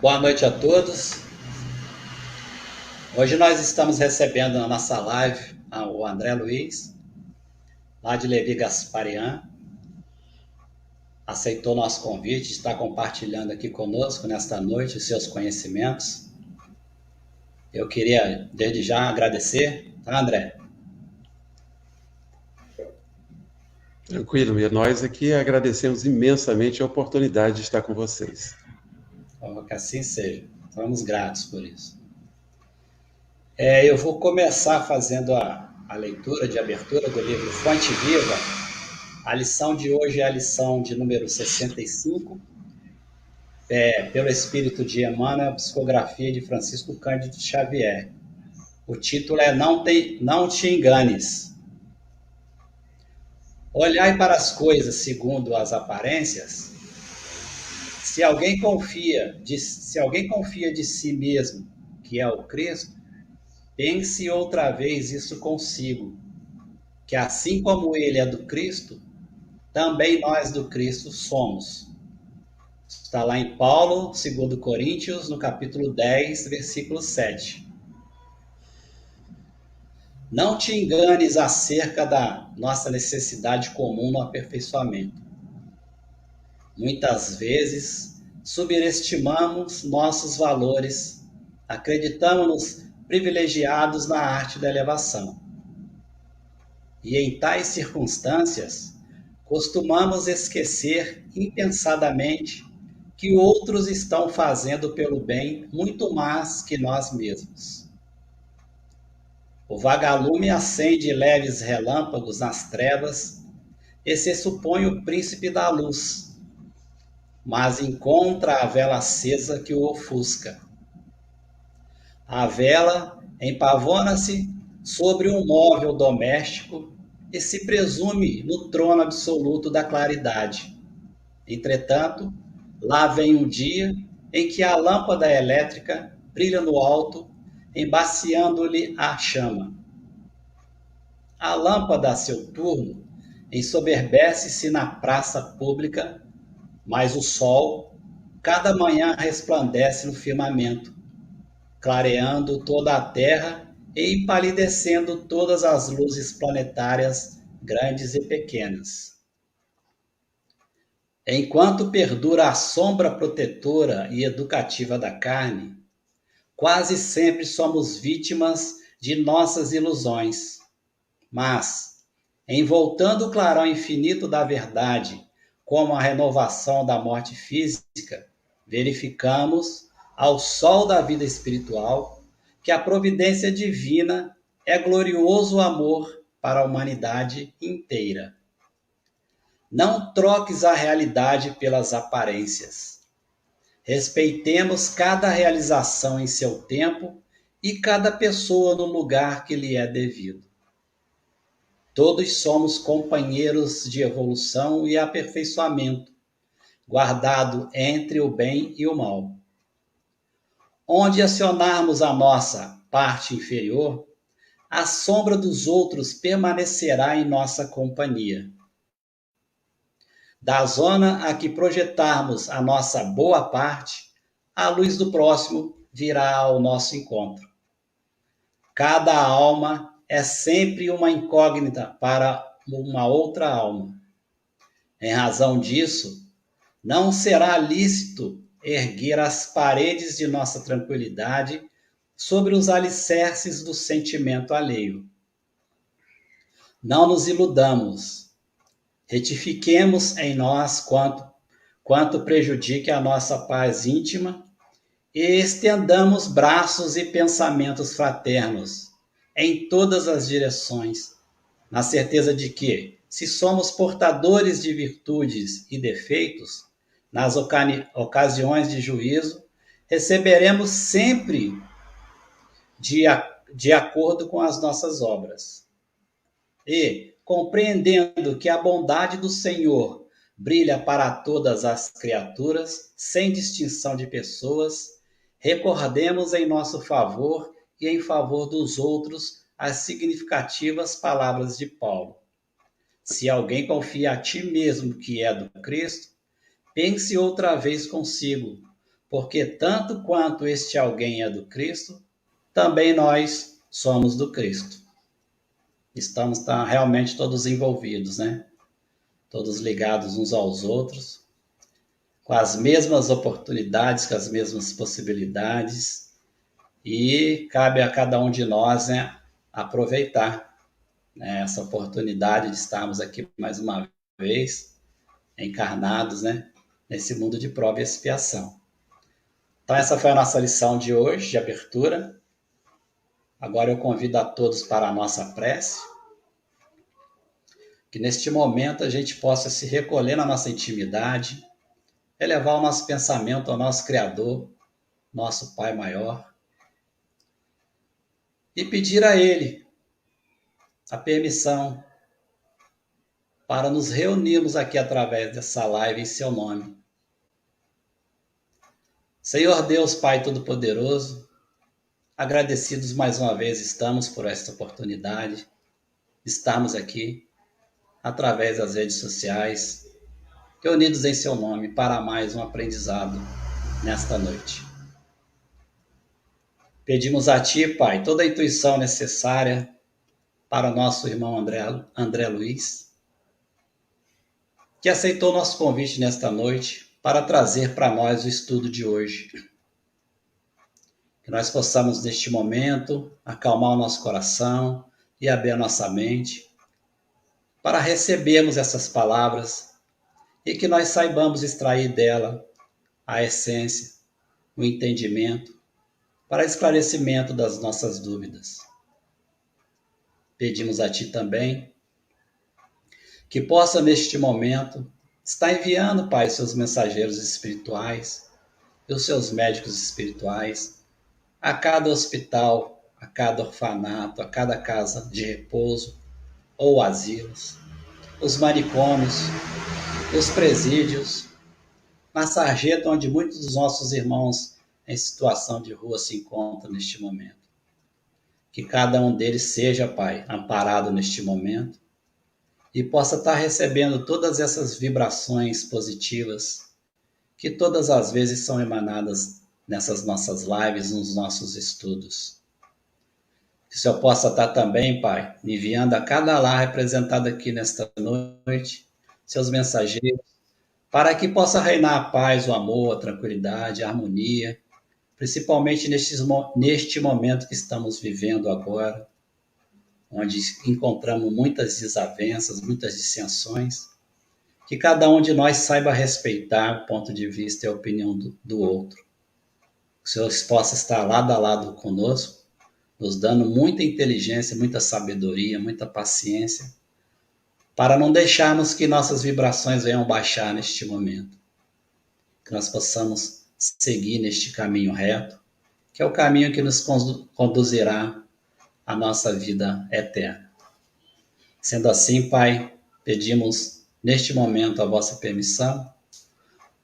Boa noite a todos. Hoje nós estamos recebendo na nossa live o André Luiz, lá de Levi Gasparian. Aceitou nosso convite, está compartilhando aqui conosco nesta noite os seus conhecimentos. Eu queria, desde já, agradecer, tá, André? Tranquilo, e nós aqui agradecemos imensamente a oportunidade de estar com vocês. Que assim seja. Estamos gratos por isso. Eu vou começar fazendo a leitura de abertura do livro Fonte Viva. A lição de hoje é a lição de número 65, pelo Espírito de Emmanuel, a psicografia de Francisco Cândido Xavier. O título é Não Te Enganes. Olhai para as coisas segundo as aparências. Se alguém confia de si mesmo, que é o Cristo, pense outra vez isso consigo, que assim como ele é do Cristo, também nós do Cristo somos. Está lá em Paulo, 2 Coríntios, no capítulo 10, versículo 7. Não te enganes acerca da nossa necessidade comum no aperfeiçoamento. Muitas vezes subestimamos nossos valores, acreditamos-nos privilegiados na arte da elevação. E em tais circunstâncias, costumamos esquecer impensadamente que outros estão fazendo pelo bem muito mais que nós mesmos. O vagalume acende leves relâmpagos nas trevas e se supõe o príncipe da luz, mas encontra a vela acesa que o ofusca. A vela empavona-se sobre um móvel doméstico e se presume no trono absoluto da claridade. Entretanto, lá vem um dia em que a lâmpada elétrica brilha no alto, embaciando-lhe a chama. A lâmpada, a seu turno, ensoberbece-se na praça pública, mas o sol, cada manhã, resplandece no firmamento, clareando toda a terra e empalidecendo todas as luzes planetárias, grandes e pequenas. Enquanto perdura a sombra protetora e educativa da carne, quase sempre somos vítimas de nossas ilusões. Mas, envoltando o clarão infinito da verdade, como a renovação da morte física, verificamos, ao sol da vida espiritual, que a providência divina é glorioso amor para a humanidade inteira. Não troques a realidade pelas aparências. Respeitemos cada realização em seu tempo e cada pessoa no lugar que lhe é devido. Todos somos companheiros de evolução e aperfeiçoamento, guardado entre o bem e o mal. Onde acionarmos a nossa parte inferior, a sombra dos outros permanecerá em nossa companhia. Da zona a que projetarmos a nossa boa parte, a luz do próximo virá ao nosso encontro. Cada alma é sempre uma incógnita para uma outra alma. Em razão disso, não será lícito erguer as paredes de nossa tranquilidade sobre os alicerces do sentimento alheio. Não nos iludamos. Retifiquemos em nós quanto prejudique a nossa paz íntima e estendamos braços e pensamentos fraternos em todas as direções, na certeza de que, se somos portadores de virtudes e defeitos, nas ocasiões de juízo, receberemos sempre de acordo com as nossas obras. E, compreendendo que a bondade do Senhor brilha para todas as criaturas, sem distinção de pessoas, recordemos em nosso favor e em favor dos outros as significativas palavras de Paulo. Se alguém confia a ti mesmo que é do Cristo, pense outra vez consigo, porque tanto quanto este alguém é do Cristo, também nós somos do Cristo. Estamos realmente todos envolvidos, né? Todos ligados uns aos outros, com as mesmas oportunidades, com as mesmas possibilidades, e cabe a cada um de nós, né, aproveitar, né, essa oportunidade de estarmos aqui mais uma vez, encarnados, né, nesse mundo de prova e expiação. Então essa foi a nossa lição de hoje, de abertura. Agora eu convido a todos para a nossa prece, que neste momento a gente possa se recolher na nossa intimidade, elevar o nosso pensamento ao nosso Criador, nosso Pai maior, e pedir a Ele a permissão para nos reunirmos aqui através dessa live em seu nome. Senhor Deus, Pai Todo-Poderoso, agradecidos mais uma vez estamos por esta oportunidade, estarmos aqui através das redes sociais, reunidos em seu nome para mais um aprendizado nesta noite. Pedimos a Ti, Pai, toda a intuição necessária para o nosso irmão André Luiz, que aceitou nosso convite nesta noite para trazer para nós o estudo de hoje. Que nós possamos, neste momento, acalmar o nosso coração e abrir a nossa mente para recebermos essas palavras e que nós saibamos extrair dela a essência, o entendimento, para esclarecimento das nossas dúvidas. Pedimos a Ti também que possa, neste momento, estar enviando, Pai, os seus mensageiros espirituais e os seus médicos espirituais a cada hospital, a cada orfanato, a cada casa de repouso ou asilos, os manicômios, os presídios, na sarjeta onde muitos dos nossos irmãos em situação de rua se encontram neste momento. Que cada um deles seja, Pai, amparado neste momento e possa estar recebendo todas essas vibrações positivas que todas as vezes são emanadas nessas nossas lives, nos nossos estudos. Que o Senhor possa estar também, Pai, enviando a cada lar representado aqui nesta noite, seus mensageiros, para que possa reinar a paz, o amor, a tranquilidade, a harmonia, principalmente neste momento que estamos vivendo agora, onde encontramos muitas desavenças, muitas dissensões, que cada um de nós saiba respeitar o ponto de vista e a opinião do outro. Que o Senhor possa estar lado a lado conosco, nos dando muita inteligência, muita sabedoria, muita paciência, para não deixarmos que nossas vibrações venham baixar neste momento. Que nós possamos seguir neste caminho reto, que é o caminho que nos conduzirá à nossa vida eterna. Sendo assim, Pai, pedimos neste momento a vossa permissão,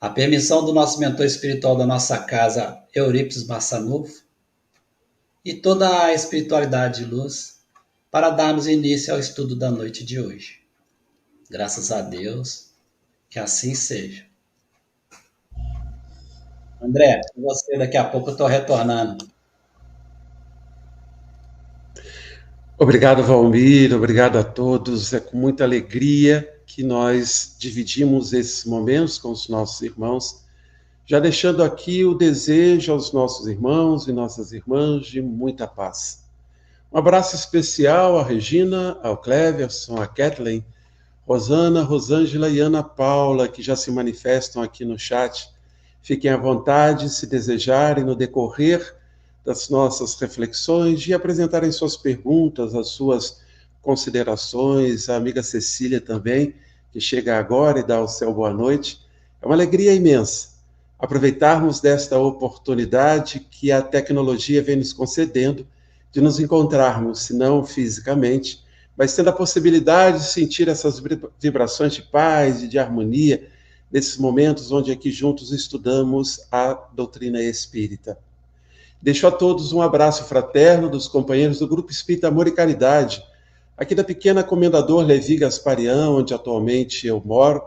a permissão do nosso mentor espiritual da nossa casa, Eurípides Massanufo, e toda a espiritualidade de luz, para darmos início ao estudo da noite de hoje. Graças a Deus, que assim seja. André, com você, daqui a pouco eu estou retornando. Obrigado, Valmir, obrigado a todos. É com muita alegria que nós dividimos esses momentos com os nossos irmãos, já deixando aqui o desejo aos nossos irmãos e nossas irmãs de muita paz. Um abraço especial à Regina, ao Cleverson, à Kathleen, Rosana, Rosângela e Ana Paula, que já se manifestam aqui no chat. Fiquem à vontade, se desejarem, no decorrer das nossas reflexões, de apresentarem suas perguntas, as suas considerações, a amiga Cecília também, que chega agora e dá o seu boa noite. É uma alegria imensa aproveitarmos desta oportunidade que a tecnologia vem nos concedendo de nos encontrarmos, se não fisicamente, mas tendo a possibilidade de sentir essas vibrações de paz e de harmonia nesses momentos onde aqui juntos estudamos a doutrina espírita. Deixo a todos um abraço fraterno dos companheiros do Grupo Espírita Amor e Caridade, aqui da pequena Comendador Levi Gasparian, onde atualmente eu moro,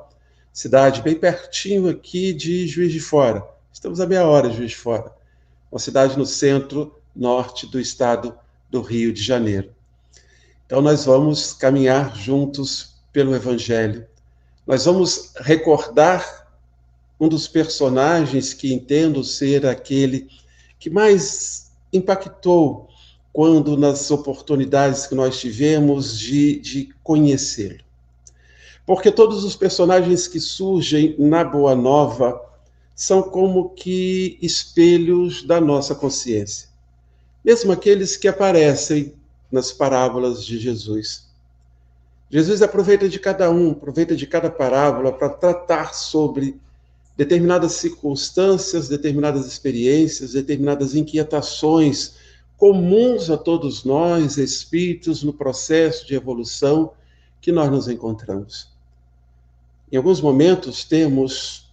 cidade bem pertinho aqui de Juiz de Fora, Estamos a meia hora de Juiz de Fora, uma cidade no centro-norte do estado do Rio de Janeiro. Então nós vamos caminhar juntos pelo Evangelho. Nós vamos recordar um dos personagens que entendo ser aquele que mais impactou quando nas oportunidades que nós tivemos de conhecê-lo. Porque todos os personagens que surgem na Boa Nova são como que espelhos da nossa consciência. Mesmo aqueles que aparecem nas parábolas de Jesus. Jesus aproveita de cada parábola para tratar sobre determinadas circunstâncias, determinadas experiências, determinadas inquietações comuns a todos nós, espíritos, no processo de evolução que nós nos encontramos. Em alguns momentos temos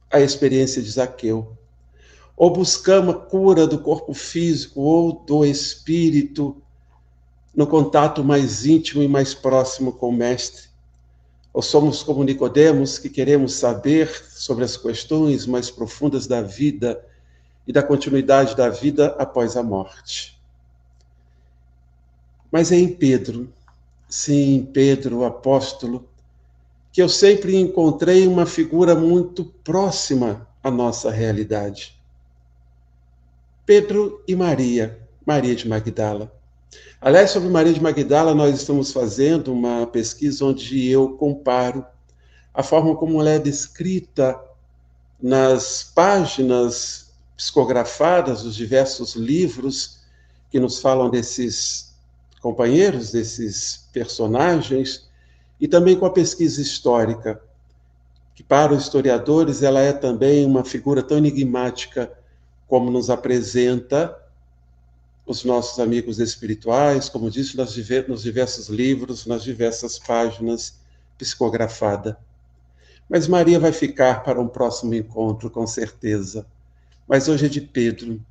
a experiência de Zaqueu, ou buscamos a cura do corpo físico ou do espírito no contato mais íntimo e mais próximo com o Mestre. Ou somos como Nicodemos, que queremos saber sobre as questões mais profundas da vida e da continuidade da vida após a morte. Mas é em Pedro, sim, Pedro, apóstolo, que eu sempre encontrei uma figura muito próxima à nossa realidade. Pedro e Maria, Maria de Magdala. Aliás, sobre Maria de Magdala, nós estamos fazendo uma pesquisa onde eu comparo a forma como ela é descrita nas páginas psicografadas dos diversos livros que nos falam desses companheiros, desses personagens, e também com a pesquisa histórica, que para os historiadores ela é também uma figura tão enigmática como nos apresenta os nossos amigos espirituais, como disse nos diversos livros, nas diversas páginas psicografadas. Mas Maria vai ficar para um próximo encontro, com certeza. Mas hoje é de Pedro.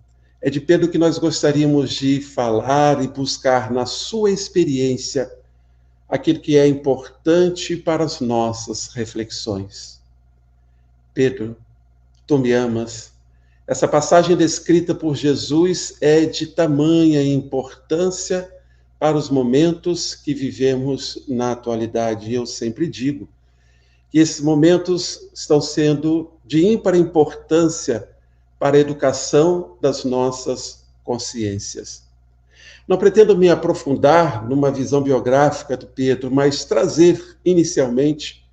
É de Pedro que nós gostaríamos de falar e buscar na sua experiência aquilo que é importante para as nossas reflexões. Pedro, tu me amas. Essa passagem descrita por Jesus é de tamanha importância para os momentos que vivemos na atualidade. Eu sempre digo que esses momentos estão sendo de ímpar importância para a educação das nossas consciências. Não pretendo me aprofundar numa visão biográfica do Pedro, mas trazer inicialmente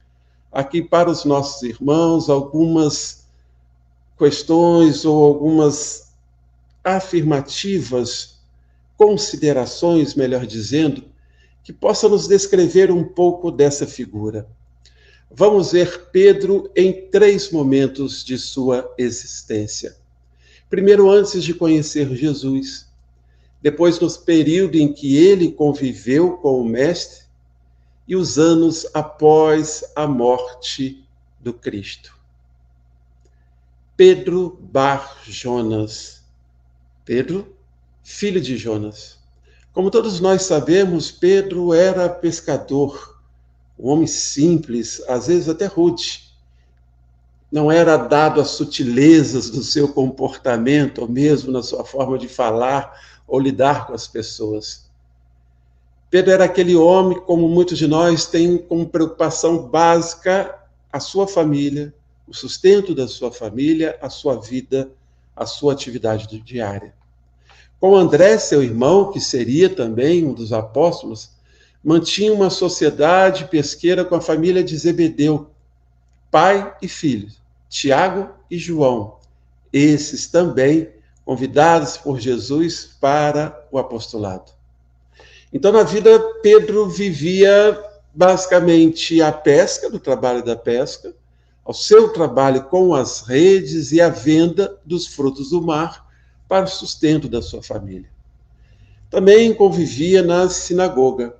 aqui para os nossos irmãos algumas questões ou algumas afirmativas, considerações, melhor dizendo, que possam nos descrever um pouco dessa figura. Vamos ver Pedro em 3 momentos de sua existência. Primeiro, antes de conhecer Jesus. Depois, no período em que ele conviveu com o Mestre e os anos após a morte do Cristo. Pedro Bar Jonas. Pedro, filho de Jonas. Como todos nós sabemos, Pedro era pescador, um homem simples, às vezes até rude. Não era dado às sutilezas do seu comportamento, ou mesmo na sua forma de falar ou lidar com as pessoas. Pedro era aquele homem, como muitos de nós, tem como preocupação básica a sua família, o sustento da sua família, a sua vida, a sua atividade diária. Com André, seu irmão, que seria também um dos apóstolos, mantinha uma sociedade pesqueira com a família de Zebedeu, pai e filho, Tiago e João, esses também convidados por Jesus para o apostolado. Então, na vida, Pedro vivia basicamente a pesca, do trabalho da pesca, ao seu trabalho com as redes e a venda dos frutos do mar para o sustento da sua família. Também convivia na sinagoga.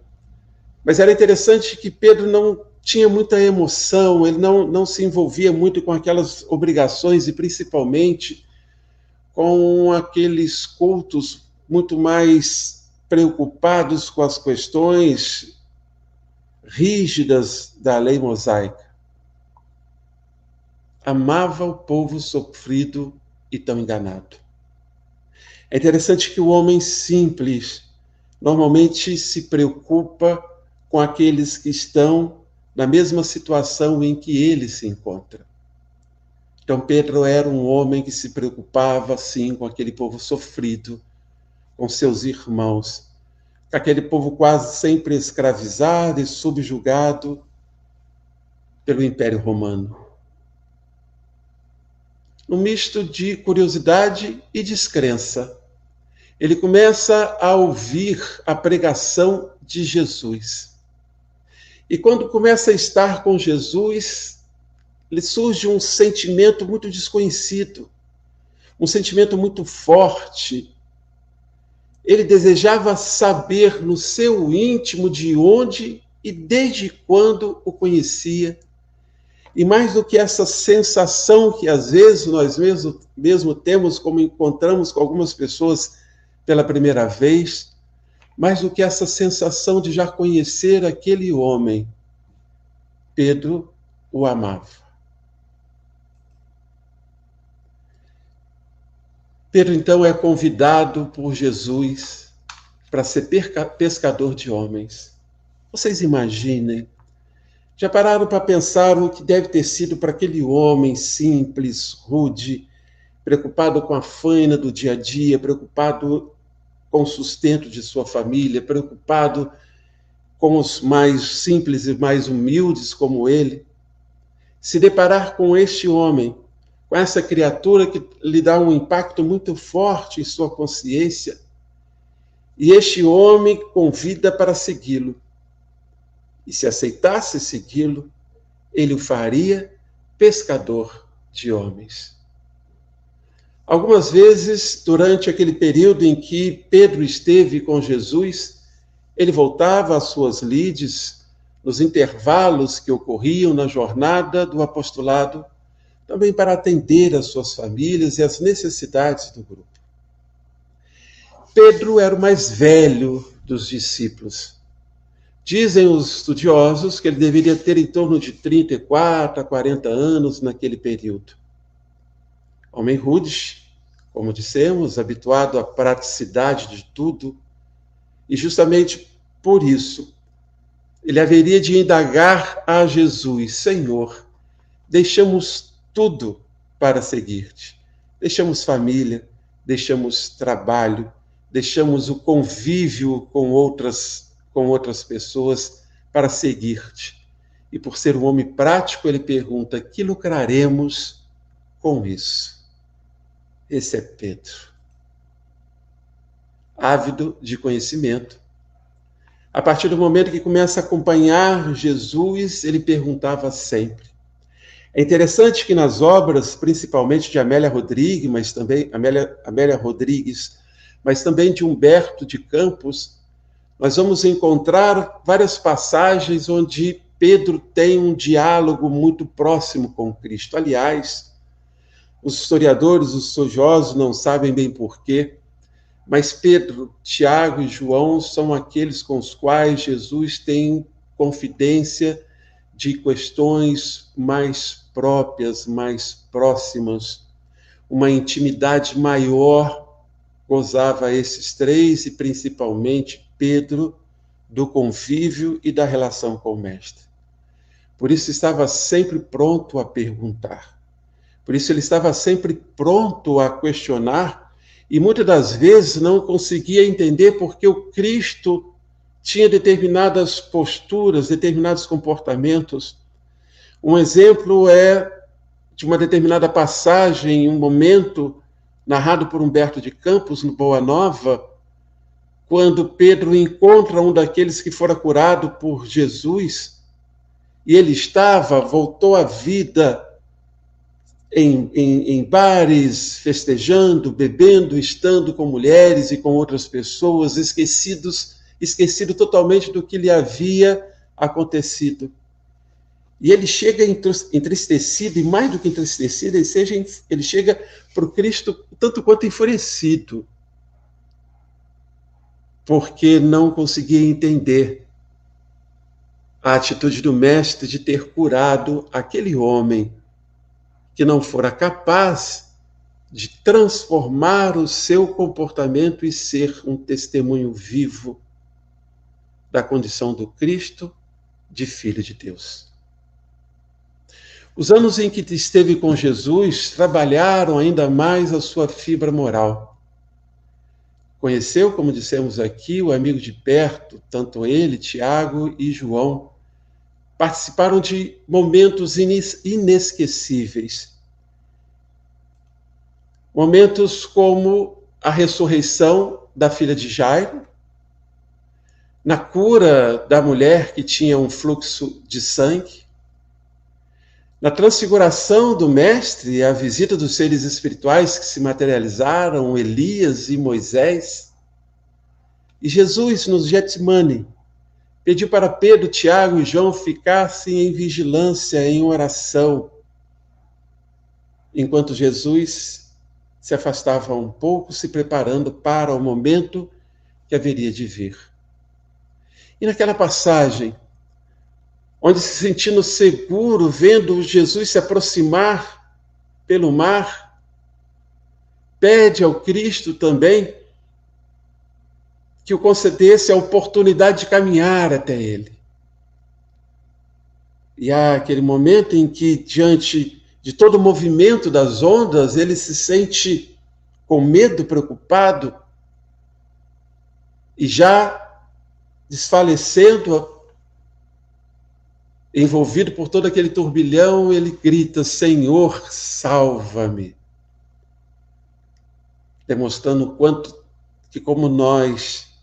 Mas era interessante que Pedro não tinha muita emoção, ele não se envolvia muito com aquelas obrigações e principalmente com aqueles cultos muito mais preocupados com as questões rígidas da lei mosaica. amava o povo sofrido e tão enganado. É interessante que o homem simples normalmente se preocupa com aqueles que estão na mesma situação em que ele se encontra. Então Pedro era um homem que se preocupava, sim, com aquele povo sofrido, com seus irmãos, com aquele povo quase sempre escravizado e subjugado pelo Império Romano. Um misto de curiosidade e descrença, ele começa a ouvir a pregação de Jesus. E quando começa a estar com Jesus, lhe surge um sentimento muito desconhecido, um sentimento muito forte. Ele desejava saber no seu íntimo de onde e desde quando o conhecia. E mais do que essa sensação que às vezes nós mesmo temos, como encontramos com algumas pessoas pela primeira vez, mais do que essa sensação de já conhecer aquele homem, Pedro o amava. Pedro, então, é convidado por Jesus para ser pescador de homens. Vocês imaginem, já pararam para pensar o que deve ter sido para aquele homem simples, rude, preocupado com a faina do dia a dia, preocupado com o sustento de sua família, preocupado com os mais simples e mais humildes como ele, se deparar com este homem, com essa criatura que lhe dá um impacto muito forte em sua consciência, e este homem convida para segui-lo. E se aceitasse segui-lo, ele o faria pescador de homens. Algumas vezes, durante aquele período em que Pedro esteve com Jesus, ele voltava às suas lides, nos intervalos que ocorriam na jornada do apostolado, também para atender às suas famílias e às necessidades do grupo. Pedro era o mais velho dos discípulos. Dizem os estudiosos que ele deveria ter em torno de 34 a 40 anos naquele período. Homem rude, como dissemos, habituado à praticidade de tudo, e justamente por isso ele haveria de indagar a Jesus: Senhor, deixamos tudo para seguir-te. Deixamos família, deixamos trabalho, deixamos o convívio com outras pessoas para seguir-te. E por ser um homem prático, ele pergunta: que lucraremos com isso? Esse é Pedro, ávido de conhecimento. A partir do momento que começa a acompanhar Jesus, ele perguntava sempre. É interessante que nas obras, principalmente de Amélia Rodrigues, mas também de Humberto de Campos, nós vamos encontrar várias passagens onde Pedro tem um diálogo muito próximo com Cristo. Aliás, os historiadores, os estudiosos não sabem bem porquê, mas Pedro, Tiago e João são aqueles com os quais Jesus tem confidência de questões mais próprias, mais próximas. Uma intimidade maior gozava esses três, e principalmente Pedro, do convívio e da relação com o Mestre. Por isso estava sempre pronto a perguntar. Por isso ele estava sempre pronto a questionar, e muitas das vezes não conseguia entender porque o Cristo tinha determinadas posturas, determinados comportamentos. Um exemplo é de uma determinada passagem, um momento narrado por Humberto de Campos, no Boa Nova, quando Pedro encontra um daqueles que fora curado por Jesus, e ele voltou à vida em bares, festejando, bebendo, estando com mulheres e com outras pessoas, esquecido totalmente do que lhe havia acontecido. E ele chega entristecido, e mais do que entristecido, ele chega para o Cristo tanto quanto enfurecido, porque não conseguia entender a atitude do Mestre de ter curado aquele homem que não fora capaz de transformar o seu comportamento e ser um testemunho vivo da condição do Cristo de Filho de Deus. Os anos em que esteve com Jesus trabalharam ainda mais a sua fibra moral. Conheceu, como dissemos aqui, o amigo de perto, tanto ele, Tiago e João. Participaram de momentos inesquecíveis. Momentos como a ressurreição da filha de Jairo, na cura da mulher que tinha um fluxo de sangue, na transfiguração do Mestre e a visita dos seres espirituais que se materializaram, Elias e Moisés. E Jesus, no Getsemane, pediu para Pedro, Tiago e João ficassem em vigilância, em oração, enquanto Jesus se afastava um pouco, se preparando para o momento que haveria de vir. E naquela passagem, onde se sentindo seguro, vendo Jesus se aproximar pelo mar, pede ao Cristo também que o concedesse a oportunidade de caminhar até ele. E há aquele momento em que, diante de todo o movimento das ondas, ele se sente com medo, preocupado, e já desfalecendo, envolvido por todo aquele turbilhão, ele grita: Senhor, salva-me. Demonstrando o quanto que, como nós,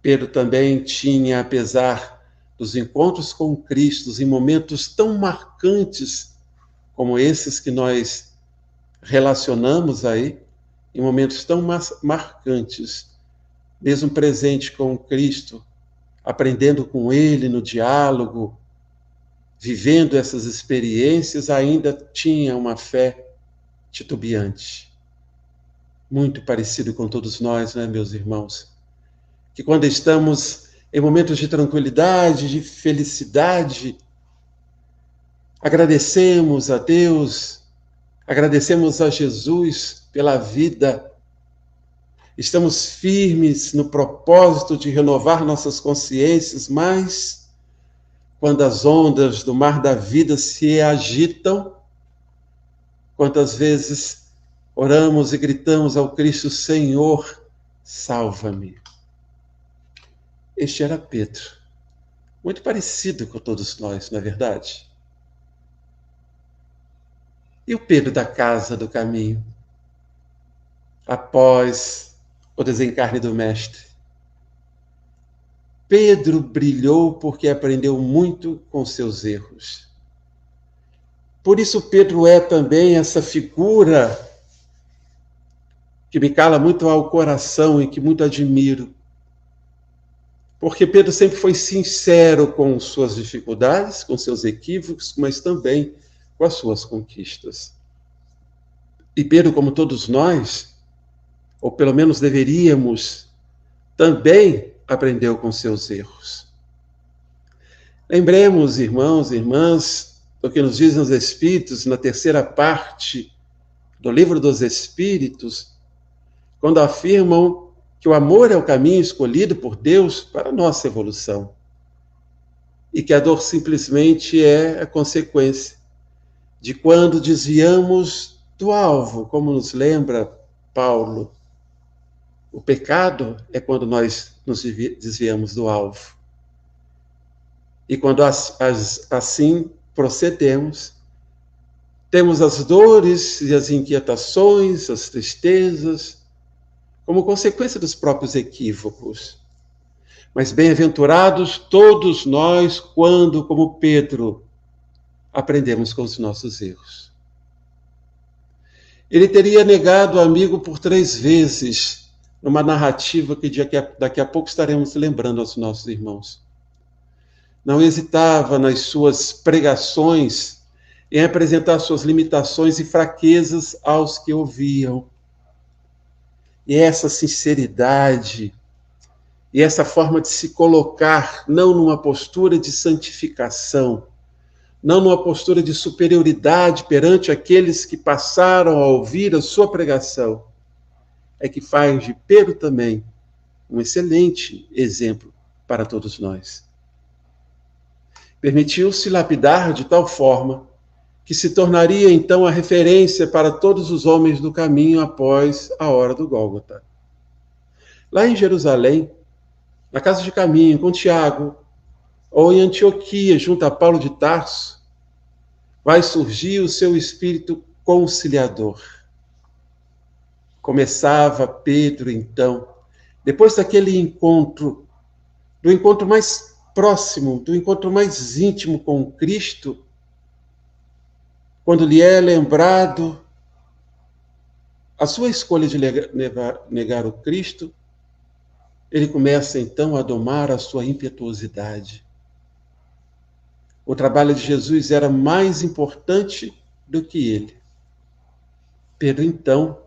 Pedro também tinha, apesar dos encontros com Cristo, em momentos tão marcantes como esses que nós relacionamos aí, em momentos tão marcantes, mesmo presente com Cristo, aprendendo com Ele no diálogo, vivendo essas experiências, ainda tinha uma fé titubeante. Muito parecido com todos nós, né, meus irmãos? Que quando estamos em momentos de tranquilidade, de felicidade, agradecemos a Deus, agradecemos a Jesus pela vida, estamos firmes no propósito de renovar nossas consciências, mas quando as ondas do mar da vida se agitam, quantas vezes oramos e gritamos ao Cristo: Senhor, salva-me. Este era Pedro, muito parecido com todos nós, não é verdade? E o Pedro da casa do caminho, após o desencarne do Mestre? Pedro brilhou porque aprendeu muito com seus erros. Por isso Pedro é também essa figura que me cala muito ao coração e que muito admiro. Porque Pedro sempre foi sincero com suas dificuldades, com seus equívocos, mas também com as suas conquistas. E Pedro, como todos nós, ou pelo menos deveríamos, também aprendeu com seus erros. Lembremos, irmãos e irmãs, do que nos dizem os Espíritos na terceira parte do Livro dos Espíritos, quando afirmam que o amor é o caminho escolhido por Deus para a nossa evolução e que a dor simplesmente é a consequência de quando desviamos do alvo, como nos lembra Paulo. O pecado é quando nós nos desviamos do alvo. E quando assim procedemos, temos as dores e as inquietações, as tristezas, como consequência dos próprios equívocos. Mas bem-aventurados todos nós quando, como Pedro, aprendemos com os nossos erros. Ele teria negado o amigo por 3 vezes, numa narrativa que daqui a pouco estaremos lembrando aos nossos irmãos. Não hesitava nas suas pregações em apresentar suas limitações e fraquezas aos que ouviam. E essa sinceridade, e essa forma de se colocar, não numa postura de santificação, não numa postura de superioridade perante aqueles que passaram a ouvir a sua pregação, é que faz de Pedro também um excelente exemplo para todos nós. Permitiu-se lapidar de tal forma que se tornaria então a referência para todos os homens do caminho após a hora do Gólgota. Lá em Jerusalém, na casa de caminho com Tiago, ou em Antioquia, junto a Paulo de Tarso, vai surgir o seu espírito conciliador. Começava Pedro, então, depois daquele encontro, do encontro mais próximo, do encontro mais íntimo com Cristo, quando lhe é lembrado a sua escolha de negar o Cristo, ele começa então a domar a sua impetuosidade. O trabalho de Jesus era mais importante do que ele. Pedro, então,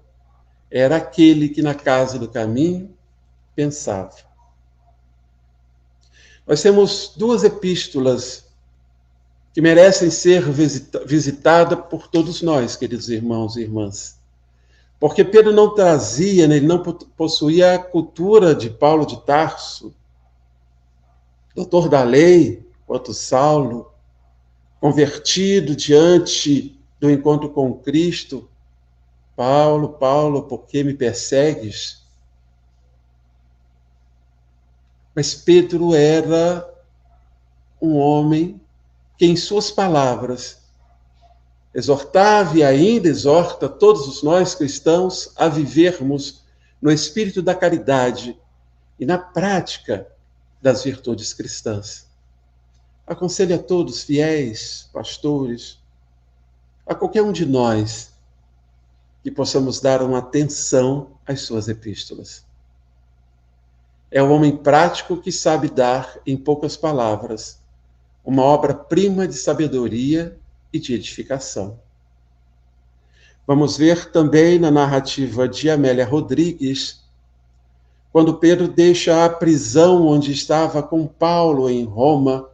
era aquele que na casa do caminho pensava. Nós temos duas epístolas que merecem ser visitadas por todos nós, queridos irmãos e irmãs. Porque Pedro não trazia, ele não possuía a cultura de Paulo de Tarso, doutor da lei, quanto Saulo, convertido diante do encontro com Cristo. Paulo, Paulo, por que me persegues? Mas Pedro era um homem que em suas palavras exortava e ainda exorta todos nós cristãos a vivermos no espírito da caridade e na prática das virtudes cristãs. Aconselho a todos, fiéis, pastores, a qualquer um de nós, que possamos dar uma atenção às suas epístolas. É o homem prático que sabe dar, em poucas palavras, uma obra-prima de sabedoria e de edificação. Vamos ver também na narrativa de Amélia Rodrigues, quando Pedro deixa a prisão onde estava com Paulo em Roma,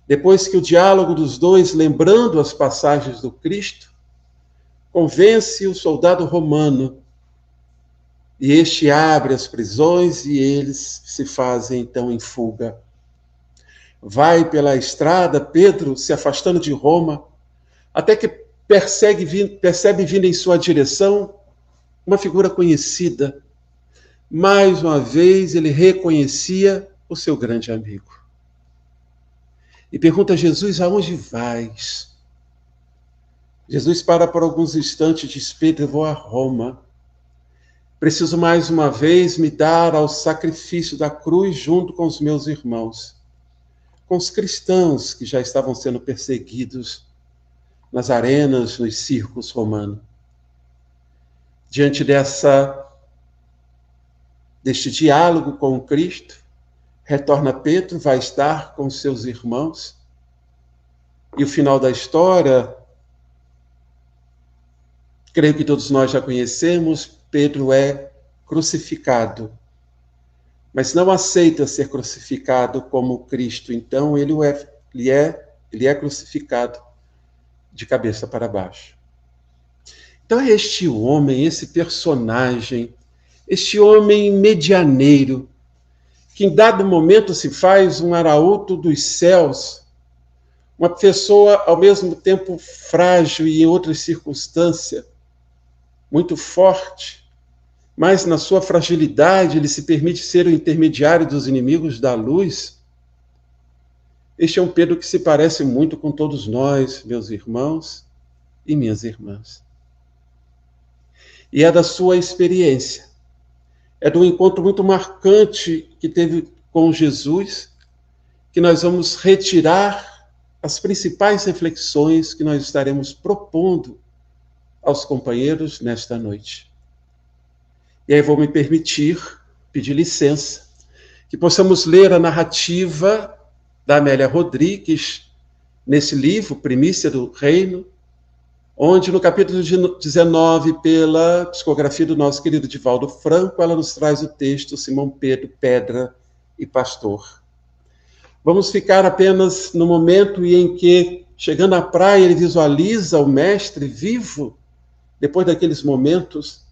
depois que o diálogo dos dois, lembrando as passagens do Cristo, convence o soldado romano, e este abre as prisões e eles se fazem então em fuga. Vai pela estrada, Pedro, se afastando de Roma, até que percebe vindo em sua direção uma figura conhecida. Mais uma vez ele reconhecia o seu grande amigo. E pergunta a Jesus: aonde vais? Jesus para por alguns instantes e diz: Pedro, eu vou a Roma. Preciso mais uma vez me dar ao sacrifício da cruz junto com os meus irmãos, com os cristãos que já estavam sendo perseguidos nas arenas, nos circos romanos. Diante deste diálogo com Cristo, retorna Pedro, vai estar com seus irmãos, e o final da história, creio que todos nós já conhecemos. Pedro é crucificado, mas não aceita ser crucificado como Cristo, então ele é crucificado de cabeça para baixo. Então é este homem, esse personagem, este homem medianeiro, que em dado momento se faz um arauto dos céus, uma pessoa ao mesmo tempo frágil e em outras circunstâncias, muito forte, mas na sua fragilidade ele se permite ser o intermediário dos inimigos da luz. Este é um Pedro que se parece muito com todos nós, meus irmãos e minhas irmãs. E é da sua experiência, é do encontro muito marcante que teve com Jesus, que nós vamos retirar as principais reflexões que nós estaremos propondo aos companheiros nesta noite. E aí vou me permitir pedir licença, que possamos ler a narrativa da Amélia Rodrigues, nesse livro, Primícia do Reino, onde no capítulo 19, pela psicografia do nosso querido Divaldo Franco, ela nos traz o texto Simão Pedro, Pedra e Pastor. Vamos ficar apenas no momento em que chegando à praia, ele visualiza o mestre vivo, depois daqueles momentos.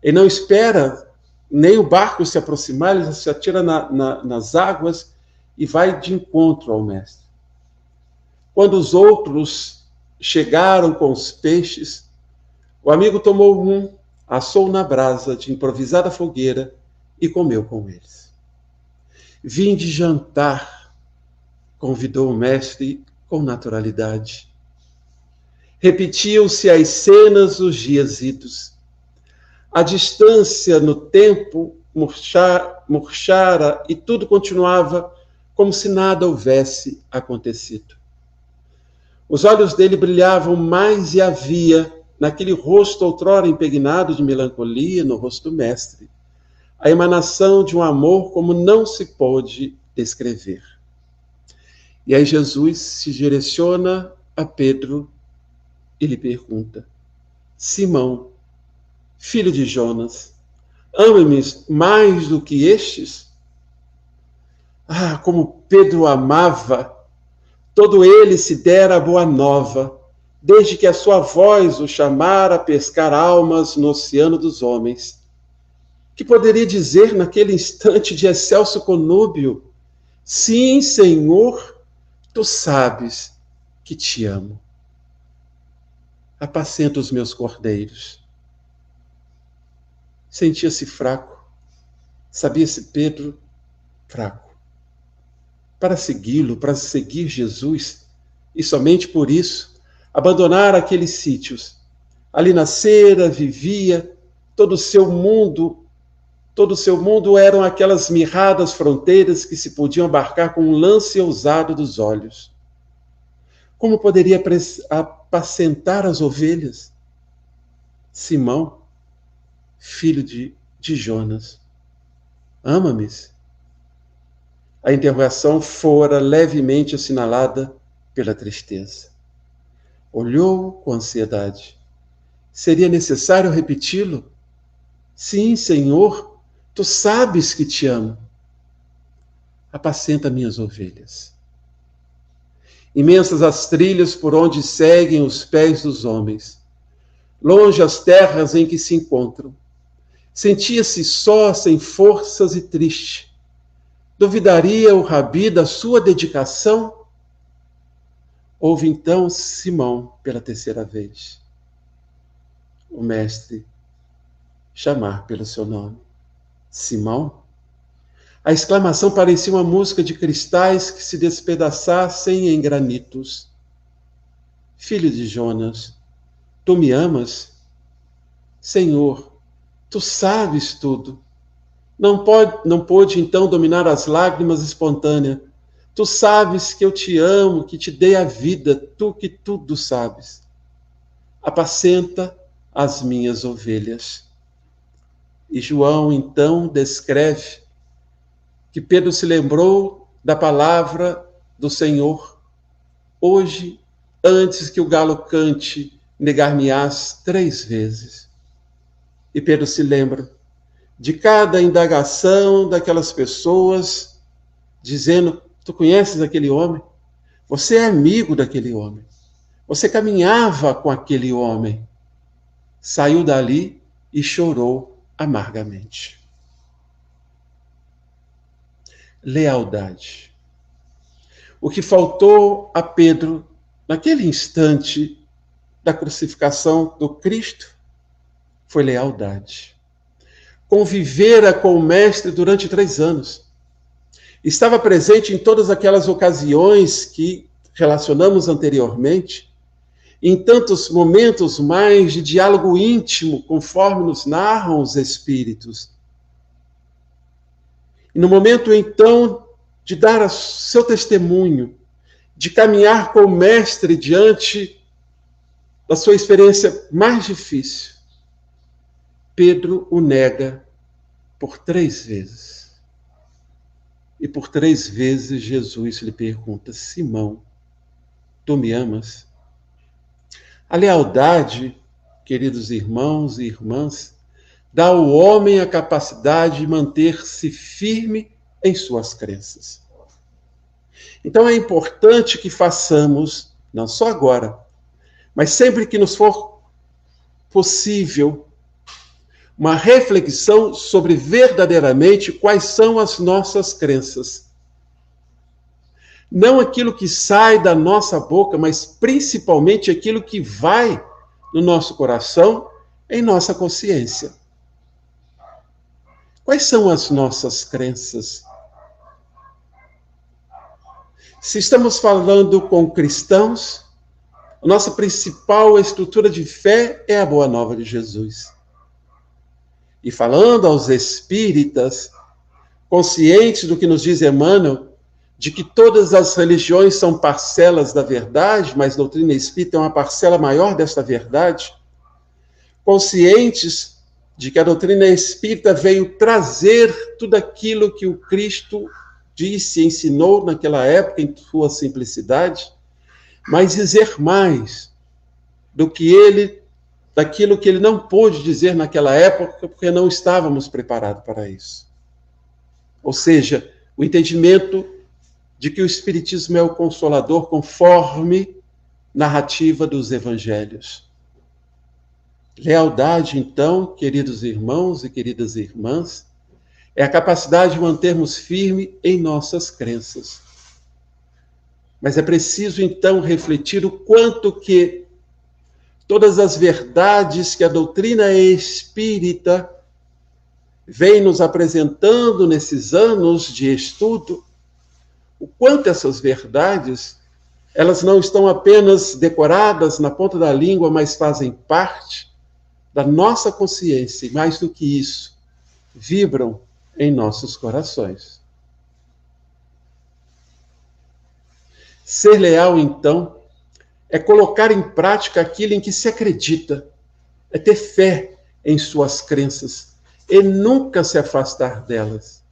Ele não espera nem o barco se aproximar, ele se atira nas águas e vai de encontro ao mestre. Quando os outros chegaram com os peixes, o amigo tomou um, assou na brasa de improvisada fogueira e comeu com eles. Vinde jantar, convidou o mestre com naturalidade. Repetiam-se as cenas dos dias idos. A distância no tempo murchara e tudo continuava como se nada houvesse acontecido. Os olhos dele brilhavam mais e havia, naquele rosto outrora impregnado de melancolia, no rosto do mestre, a emanação de um amor como não se pode descrever. E aí Jesus se direciona a Pedro e lhe pergunta: Simão, filho de Jonas, ama-me mais do que estes? Ah, como Pedro amava! Todo ele se dera a boa nova, desde que a sua voz o chamara a pescar almas no oceano dos homens. Que poderia dizer naquele instante de excelso conúbio: sim, Senhor, tu sabes que te amo. Apacenta os meus cordeiros. Sentia-se fraco, sabia-se Pedro fraco. Para segui-lo, para seguir Jesus, e somente por isso, abandonar aqueles sítios. Ali nascera, vivia, todo o seu mundo eram aquelas mirradas fronteiras que se podiam abarcar com um lance ousado dos olhos. Como poderia apacentar as ovelhas? Simão, filho de Jonas, ama-me? A interrogação fora levemente assinalada pela tristeza. Olhou com ansiedade. Seria necessário repeti-lo? Sim, Senhor, tu sabes que te amo. Apacenta minhas ovelhas. Imensas as trilhas por onde seguem os pés dos homens. Longe as terras em que se encontram. Sentia-se só, sem forças e triste. Duvidaria o rabi da sua dedicação? Ouve então Simão pela terceira vez o mestre chamar pelo seu nome. Simão? A exclamação parecia uma música de cristais que se despedaçassem em granitos. Filho de Jonas, tu me amas? Senhor, tu sabes tudo. Não pôde então dominar as lágrimas espontâneas. Tu sabes que eu te amo, que te dei a vida, tu que tudo sabes. Apacenta as minhas ovelhas. E João então descreve que Pedro se lembrou da palavra do Senhor. Hoje, antes que o galo cante, negar-me-ás 3 vezes. E Pedro se lembra de cada indagação daquelas pessoas, dizendo: tu conheces aquele homem? Você é amigo daquele homem. Você caminhava com aquele homem. Saiu dali e chorou amargamente. Lealdade. O que faltou a Pedro naquele instante da crucificação do Cristo foi lealdade. Convivera com o Mestre durante 3 anos. Estava presente em todas aquelas ocasiões que relacionamos anteriormente, em tantos momentos mais de diálogo íntimo, conforme nos narram os Espíritos. E no momento, então, de dar seu testemunho, de caminhar com o Mestre diante da sua experiência mais difícil, Pedro o nega por 3 vezes. E por 3 vezes Jesus lhe pergunta: Simão, tu me amas? A lealdade, queridos irmãos e irmãs, dá ao homem a capacidade de manter-se firme em suas crenças. Então é importante que façamos não só agora, mas sempre que nos for possível, uma reflexão sobre verdadeiramente quais são as nossas crenças. Não aquilo que sai da nossa boca, mas principalmente aquilo que vai no nosso coração, em nossa consciência. Quais são as nossas crenças? Se estamos falando com cristãos, a nossa principal estrutura de fé é a Boa Nova de Jesus. E falando aos espíritas, conscientes do que nos diz Emmanuel, de que todas as religiões são parcelas da verdade, mas a doutrina espírita é uma parcela maior desta verdade, conscientes de que a doutrina espírita veio trazer tudo aquilo que o Cristo disse e ensinou naquela época em sua simplicidade, mas dizer mais daquilo que ele não pôde dizer naquela época, porque não estávamos preparados para isso. Ou seja, o entendimento de que o Espiritismo é o Consolador conforme narrativa dos Evangelhos. Lealdade, então, queridos irmãos e queridas irmãs, é a capacidade de mantermos firme em nossas crenças. Mas é preciso, então, refletir o quanto que todas as verdades que a doutrina espírita vem nos apresentando nesses anos de estudo, o quanto essas verdades, elas não estão apenas decoradas na ponta da língua, mas fazem parte da nossa consciência, e mais do que isso, vibram em nossos corações. Ser leal, então, é colocar em prática aquilo em que se acredita, é ter fé em suas crenças e nunca se afastar delas.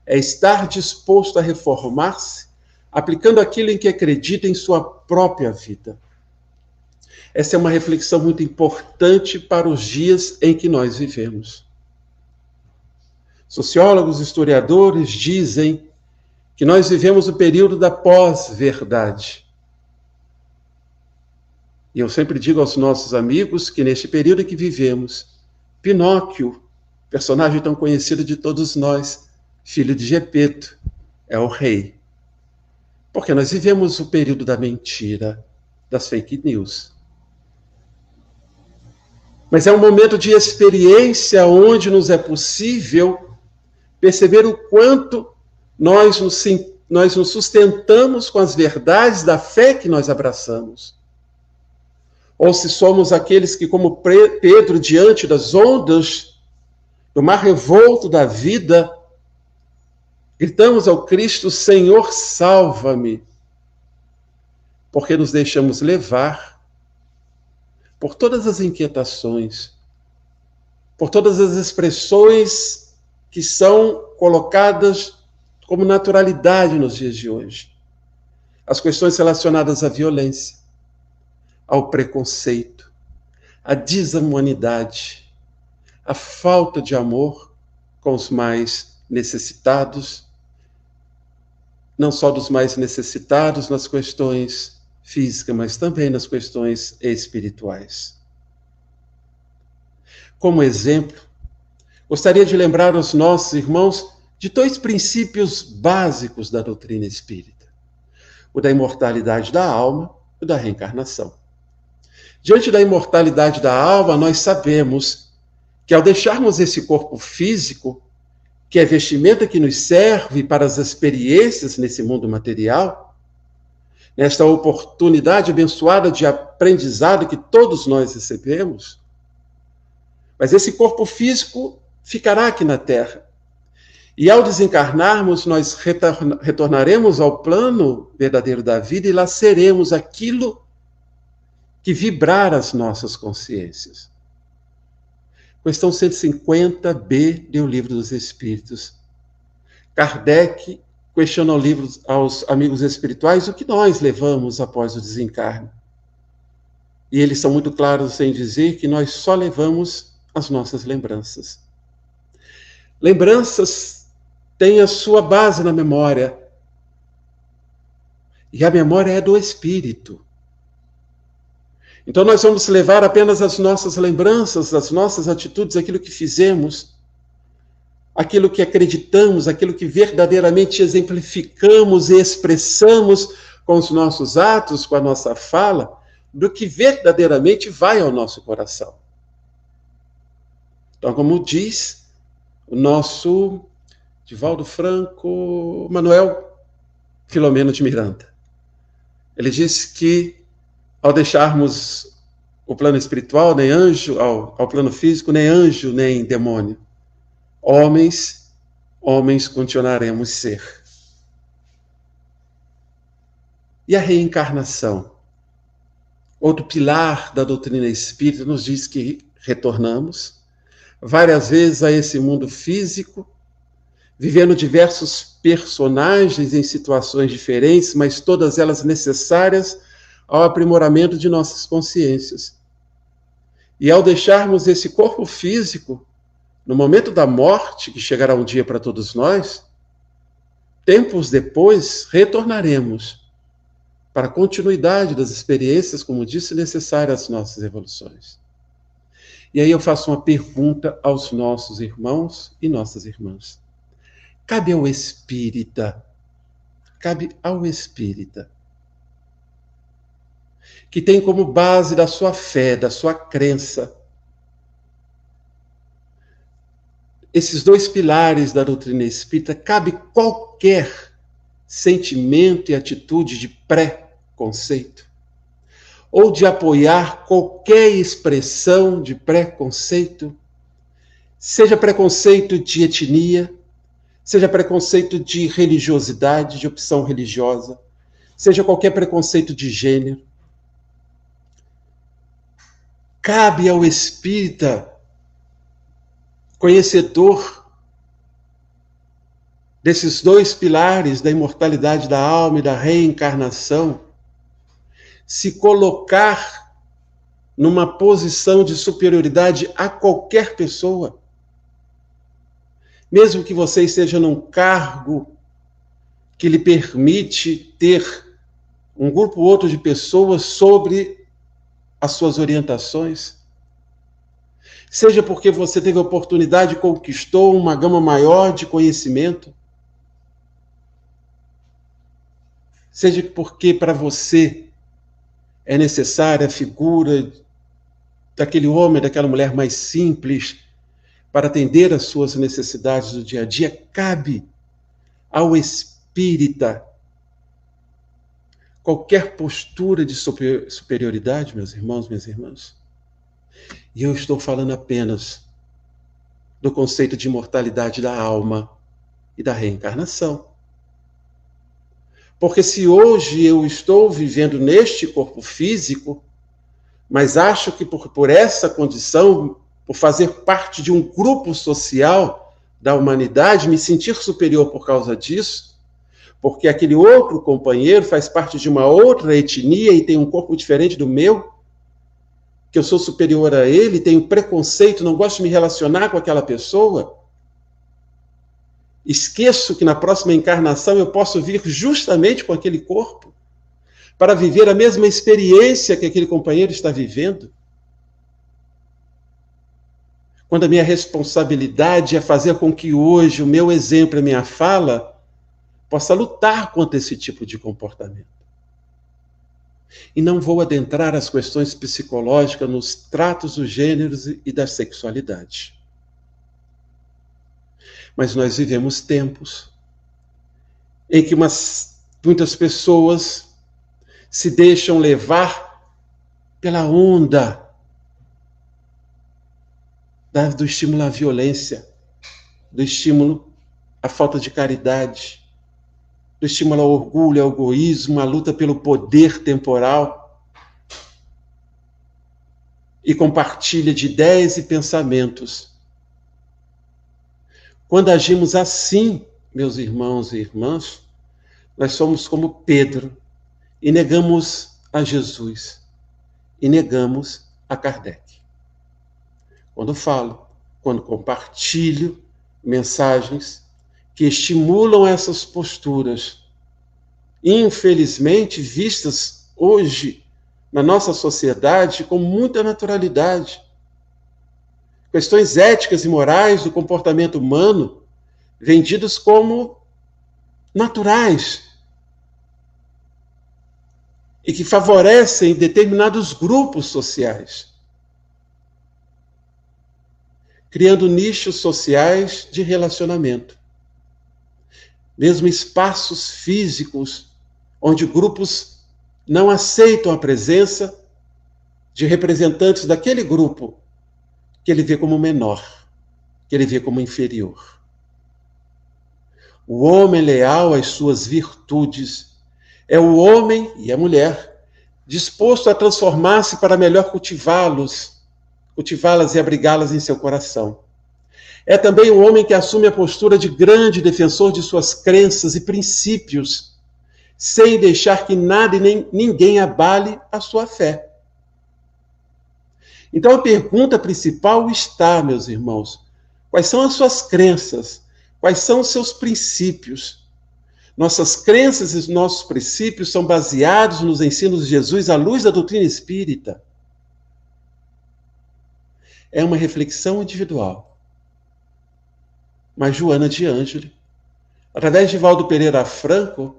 É estar disposto a reformar-se, aplicando aquilo em que acredita em sua própria vida. Essa é uma reflexão muito importante para os dias em que nós vivemos. Sociólogos, historiadores dizem que nós vivemos o período da pós-verdade. E eu sempre digo aos nossos amigos que neste período em que vivemos, Pinóquio, personagem tão conhecido de todos nós, filho de Gepeto, é o rei. Porque nós vivemos o período da mentira, das fake news. Mas é um momento de experiência onde nos é possível perceber o quanto nós nos sustentamos com as verdades da fé que nós abraçamos. Ou se somos aqueles que, como Pedro, diante das ondas do mar revolto da vida, gritamos ao Cristo, Senhor, salva-me, porque nos deixamos levar por todas as inquietações, por todas as expressões que são colocadas como naturalidade nos dias de hoje. As questões relacionadas à violência, ao preconceito, à desumanidade, à falta de amor com os mais necessitados, não só dos mais necessitados nas questões físicas, mas também nas questões espirituais. Como exemplo, gostaria de lembrar aos nossos irmãos de dois princípios básicos da doutrina espírita: o da imortalidade da alma e o da reencarnação. Diante da imortalidade da alma, nós sabemos que ao deixarmos esse corpo físico, que é vestimenta que nos serve para as experiências nesse mundo material, nesta oportunidade abençoada de aprendizado que todos nós recebemos, mas esse corpo físico ficará aqui na Terra. E ao desencarnarmos, nós retornaremos ao plano verdadeiro da vida e lá seremos aquilo que vibrar as nossas consciências. Questão 150b do Livro dos Espíritos. Kardec questiona aos amigos espirituais o que nós levamos após o desencarne. E eles são muito claros em dizer que nós só levamos as nossas lembranças. Lembranças têm a sua base na memória. E a memória é do espírito. Então nós vamos levar apenas as nossas lembranças, as nossas atitudes, aquilo que fizemos, aquilo que acreditamos, aquilo que verdadeiramente exemplificamos e expressamos com os nossos atos, com a nossa fala, do que verdadeiramente vai ao nosso coração. Então, como diz o nosso Divaldo Franco, Manuel Filomeno de Miranda, ele diz que ao deixarmos o plano espiritual, nem anjo, ao plano físico, nem anjo, nem demônio, homens continuaremos ser. E a reencarnação? Outro pilar da doutrina espírita nos diz que retornamos várias vezes a esse mundo físico, vivendo diversos personagens em situações diferentes, mas todas elas necessárias ao aprimoramento de nossas consciências. E ao deixarmos esse corpo físico, no momento da morte, que chegará um dia para todos nós, tempos depois retornaremos para a continuidade das experiências, como disse, necessárias às nossas evoluções. E aí eu faço uma pergunta aos nossos irmãos e nossas irmãs. Cabe ao espírita, que tem como base da sua fé, da sua crença, esses dois pilares da doutrina espírita, cabe qualquer sentimento e atitude de pré-conceito, ou de apoiar qualquer expressão de preconceito, seja preconceito de etnia, seja preconceito de religiosidade, de opção religiosa, seja qualquer preconceito de gênero. Cabe ao espírita, conhecedor desses dois pilares da imortalidade da alma e da reencarnação, se colocar numa posição de superioridade a qualquer pessoa, mesmo que você esteja num cargo que lhe permite ter um grupo ou outro de pessoas sobre as suas orientações, seja porque você teve a oportunidade e conquistou uma gama maior de conhecimento, seja porque para você é necessária a figura daquele homem, daquela mulher mais simples, para atender às suas necessidades do dia a dia, cabe ao espírita qualquer postura de superioridade, meus irmãos, minhas irmãs. E eu estou falando apenas do conceito de imortalidade da alma e da reencarnação. Porque se hoje eu estou vivendo neste corpo físico, mas acho que por essa condição, por fazer parte de um grupo social da humanidade, me sentir superior por causa disso, porque aquele outro companheiro faz parte de uma outra etnia e tem um corpo diferente do meu, que eu sou superior a ele, tenho preconceito, não gosto de me relacionar com aquela pessoa, esqueço que na próxima encarnação eu posso vir justamente com aquele corpo para viver a mesma experiência que aquele companheiro está vivendo. Quando a minha responsabilidade é fazer com que hoje o meu exemplo, a minha fala, possa lutar contra esse tipo de comportamento. E não vou adentrar as questões psicológicas nos tratos dos gêneros e da sexualidade. Mas nós vivemos tempos em que muitas pessoas se deixam levar pela onda do estímulo à violência, do estímulo à falta de caridade, do estímulo ao orgulho, ao egoísmo, à luta pelo poder temporal, e compartilha de ideias e pensamentos. Quando agimos assim, meus irmãos e irmãs, nós somos como Pedro e negamos a Jesus e negamos a Kardec. Quando compartilho mensagens que estimulam essas posturas, infelizmente vistas hoje na nossa sociedade com muita naturalidade. Questões éticas e morais do comportamento humano vendidos como naturais e que favorecem determinados grupos sociais, criando nichos sociais de relacionamento. Mesmo espaços físicos onde grupos não aceitam a presença de representantes daquele grupo que ele vê como menor, que ele vê como inferior. O homem leal às suas virtudes é o homem e a mulher disposto a transformar-se para melhor cultivá-las e abrigá-las em seu coração. É também o homem que assume a postura de grande defensor de suas crenças e princípios, sem deixar que nada e nem ninguém abale a sua fé. Então a pergunta principal está, meus irmãos, quais são as suas crenças? Quais são os seus princípios? Nossas crenças e nossos princípios são baseados nos ensinos de Jesus à luz da doutrina espírita. É uma reflexão individual. Mas Joana de Ângeli, através de Valdo Pereira Franco,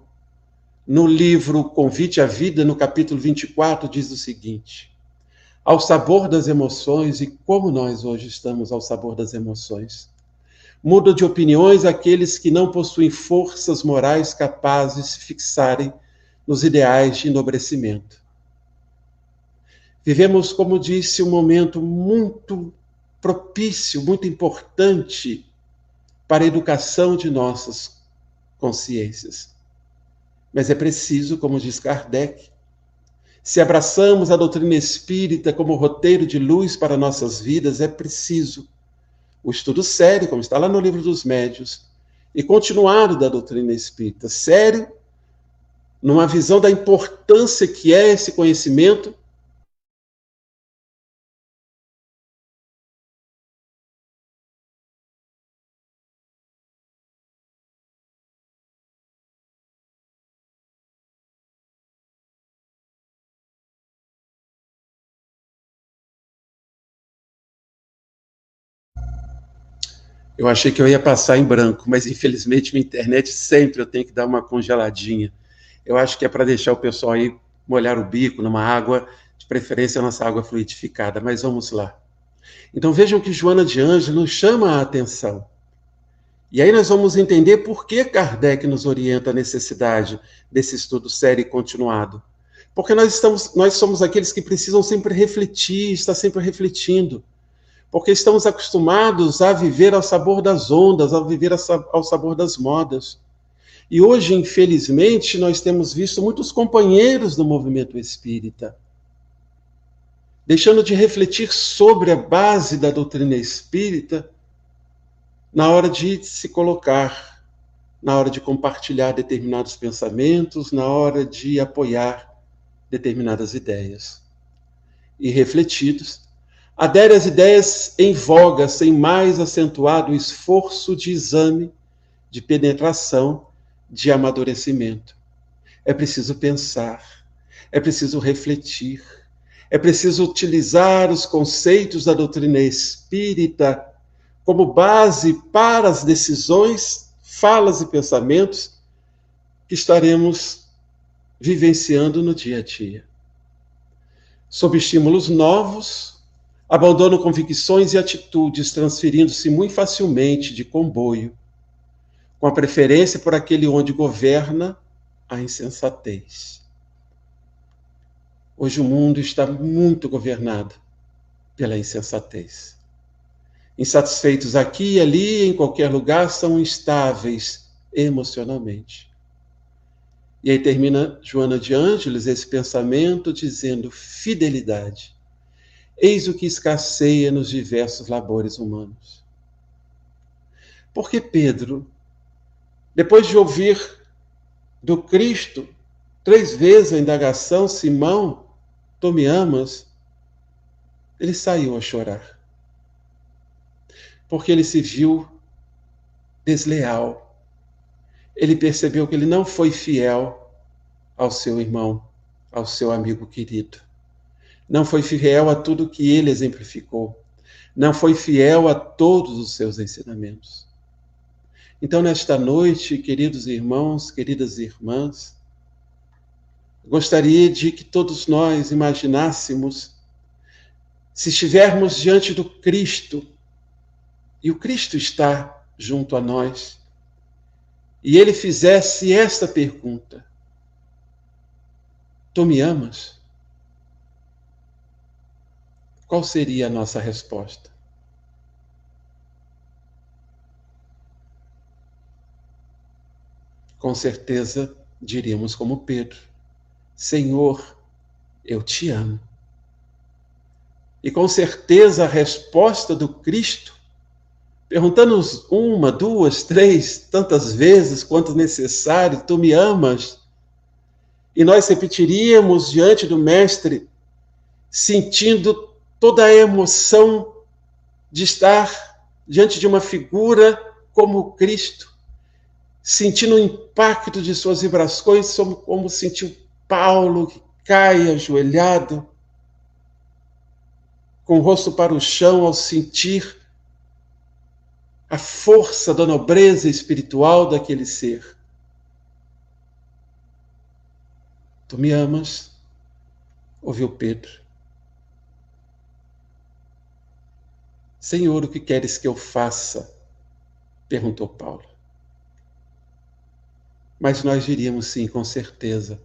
no livro Convite à Vida, no capítulo 24, diz o seguinte: ao sabor das emoções, e como nós hoje estamos ao sabor das emoções, mudam de opiniões aqueles que não possuem forças morais capazes de se fixarem nos ideais de enobrecimento. Vivemos, como disse, um momento muito propício, muito importante para a educação de nossas consciências. Mas é preciso, como diz Kardec, se abraçamos a doutrina espírita como roteiro de luz para nossas vidas, é preciso o estudo sério, como está lá no Livro dos Médiuns, e continuado da doutrina espírita. Sério, numa visão da importância que é esse conhecimento Eu achei que eu ia passar em branco, mas infelizmente minha internet sempre eu tenho que dar uma congeladinha. Eu acho que é para deixar o pessoal aí molhar o bico numa água, de preferência a nossa água fluidificada, mas vamos lá. Então vejam que Joana de Ângeli nos chama a atenção. E aí nós vamos entender por que Kardec nos orienta a necessidade desse estudo sério e continuado. Porque nós somos aqueles que precisam sempre refletir, estar sempre refletindo. Porque estamos acostumados a viver ao sabor das ondas, a viver ao sabor das modas. E hoje, infelizmente, nós temos visto muitos companheiros do movimento espírita deixando de refletir sobre a base da doutrina espírita na hora de se colocar, na hora de compartilhar determinados pensamentos, na hora de apoiar determinadas ideias. E refletidos, adere às ideias em voga, sem mais acentuado esforço de exame, de penetração, de amadurecimento. É preciso pensar, é preciso refletir, é preciso utilizar os conceitos da doutrina espírita como base para as decisões, falas e pensamentos que estaremos vivenciando no dia a dia. Sob estímulos novos, abandonam convicções e atitudes, transferindo-se muito facilmente de comboio, com a preferência por aquele onde governa a insensatez. Hoje o mundo está muito governado pela insensatez. Insatisfeitos aqui e ali, em qualquer lugar, são instáveis emocionalmente. E aí termina Joana de Ângeles esse pensamento dizendo: fidelidade. Eis o que escasseia nos diversos labores humanos. Porque Pedro, depois de ouvir do Cristo 3 vezes a indagação: Simão, tu me amas? Ele saiu a chorar. Porque ele se viu desleal. Ele percebeu que ele não foi fiel ao seu irmão, ao seu amigo querido. não foi fiel a tudo que ele exemplificou, não foi fiel a todos os seus ensinamentos. Então, nesta noite, queridos irmãos, queridas irmãs, gostaria de que todos nós imaginássemos, se estivermos diante do Cristo, e o Cristo está junto a nós, e ele fizesse esta pergunta: tu me amas? Qual seria a nossa resposta? Com certeza diríamos como Pedro: Senhor, eu te amo. E com certeza a resposta do Cristo, perguntando-nos uma, duas, três, tantas vezes quanto necessário: tu me amas? E nós repetiríamos diante do Mestre, sentindo toda a emoção de estar diante de uma figura como Cristo, sentindo o impacto de suas vibrações, como sentiu Paulo, que cai ajoelhado, com o rosto para o chão, ao sentir a força da nobreza espiritual daquele ser. Tu me amas? Ouviu Pedro. Senhor, o que queres que eu faça? Perguntou Paulo. Mas nós diríamos sim, com certeza: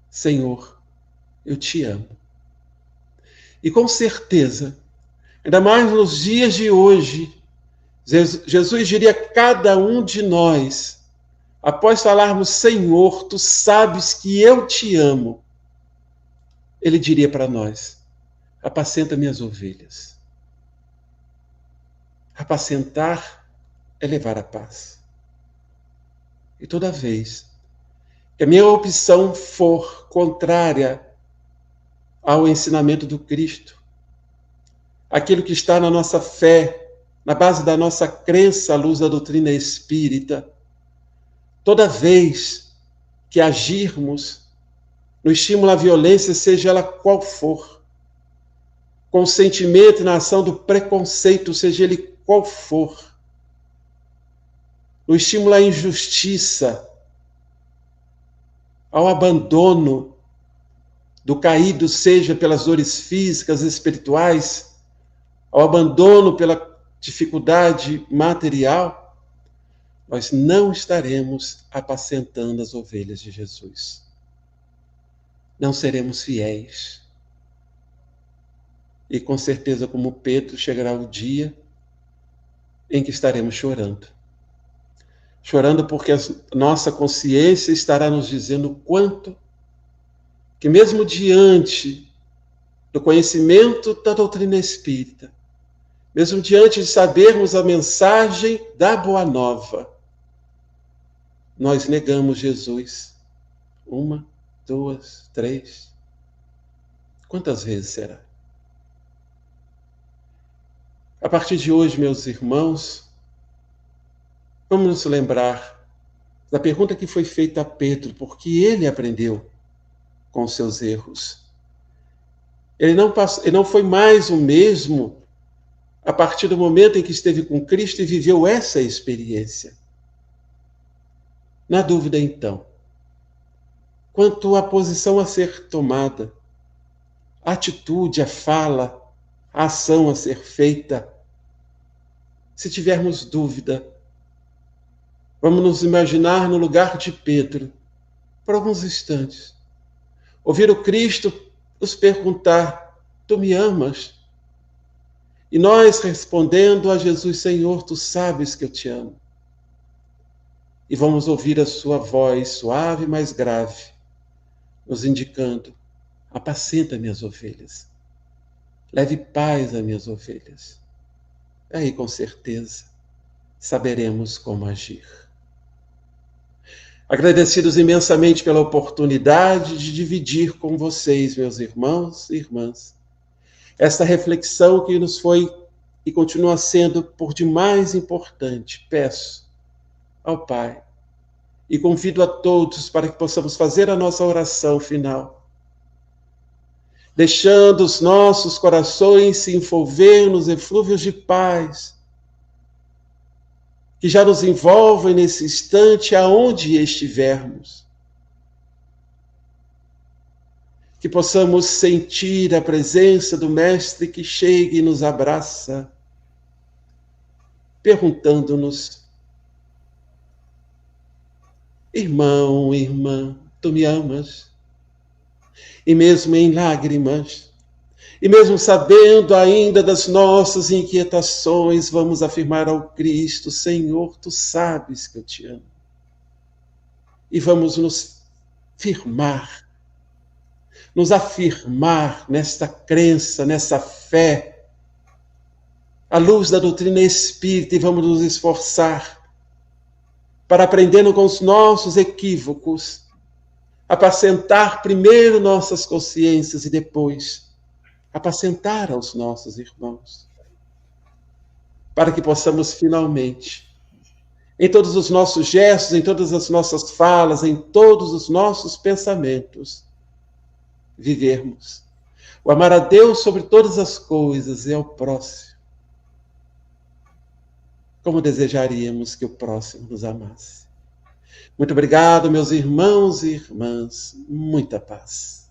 Senhor, eu te amo. E com certeza, ainda mais nos dias de hoje, Jesus diria a cada um de nós, após falarmos: Senhor, tu sabes que eu te amo, ele diria para nós: apacenta minhas ovelhas. Apacentar é levar a paz. E toda vez que a minha opção for contrária ao ensinamento do Cristo, aquilo que está na nossa fé, na base da nossa crença à luz da doutrina espírita, toda vez que agirmos no estímulo à violência, seja ela qual for, com o sentimento e na ação do preconceito, seja ele qual for, no estímulo à injustiça, ao abandono do caído, seja pelas dores físicas, espirituais, ao abandono pela dificuldade material, nós não estaremos apacentando as ovelhas de Jesus. Não seremos fiéis. E com certeza, como Pedro, chegará o dia em que estaremos chorando. Chorando porque a nossa consciência estará nos dizendo o quanto que, mesmo diante do conhecimento da doutrina espírita, mesmo diante de sabermos a mensagem da Boa Nova, nós negamos Jesus. 1, 2, 3. Quantas vezes será? A partir de hoje, meus irmãos, vamos nos lembrar da pergunta que foi feita a Pedro, porque ele aprendeu com seus erros. Ele não foi mais o mesmo a partir do momento em que esteve com Cristo e viveu essa experiência. Na dúvida, então, quanto à posição a ser tomada, a atitude, a fala, a ação a ser feita, se tivermos dúvida, vamos nos imaginar no lugar de Pedro, por alguns instantes. Ouvir o Cristo nos perguntar: tu me amas? E nós respondendo a Jesus: Senhor, tu sabes que eu te amo. E vamos ouvir a sua voz suave, mas grave, nos indicando: apacenta minhas ovelhas. Leve paz a minhas ovelhas. Aí, com certeza, saberemos como agir. Agradecidos imensamente pela oportunidade de dividir com vocês, meus irmãos e irmãs, esta reflexão que nos foi e continua sendo por demais importante. Peço ao Pai e convido a todos para que possamos fazer a nossa oração final, deixando os nossos corações se envolver nos eflúvios de paz, que já nos envolvem nesse instante aonde estivermos. Que possamos sentir a presença do Mestre que chega e nos abraça, perguntando-nos: irmão, irmã, tu me amas? E mesmo em lágrimas, e mesmo sabendo ainda das nossas inquietações, vamos afirmar ao Cristo: Senhor, tu sabes que eu te amo. E vamos nos afirmar nesta crença, nessa fé, à luz da doutrina espírita, e vamos nos esforçar para, aprendendo com os nossos equívocos, apacentar primeiro nossas consciências e depois apacentar aos nossos irmãos, para que possamos finalmente, em todos os nossos gestos, em todas as nossas falas, em todos os nossos pensamentos, vivermos o amar a Deus sobre todas as coisas e ao próximo, como desejaríamos que o próximo nos amasse. Muito obrigado, meus irmãos e irmãs. Muita paz.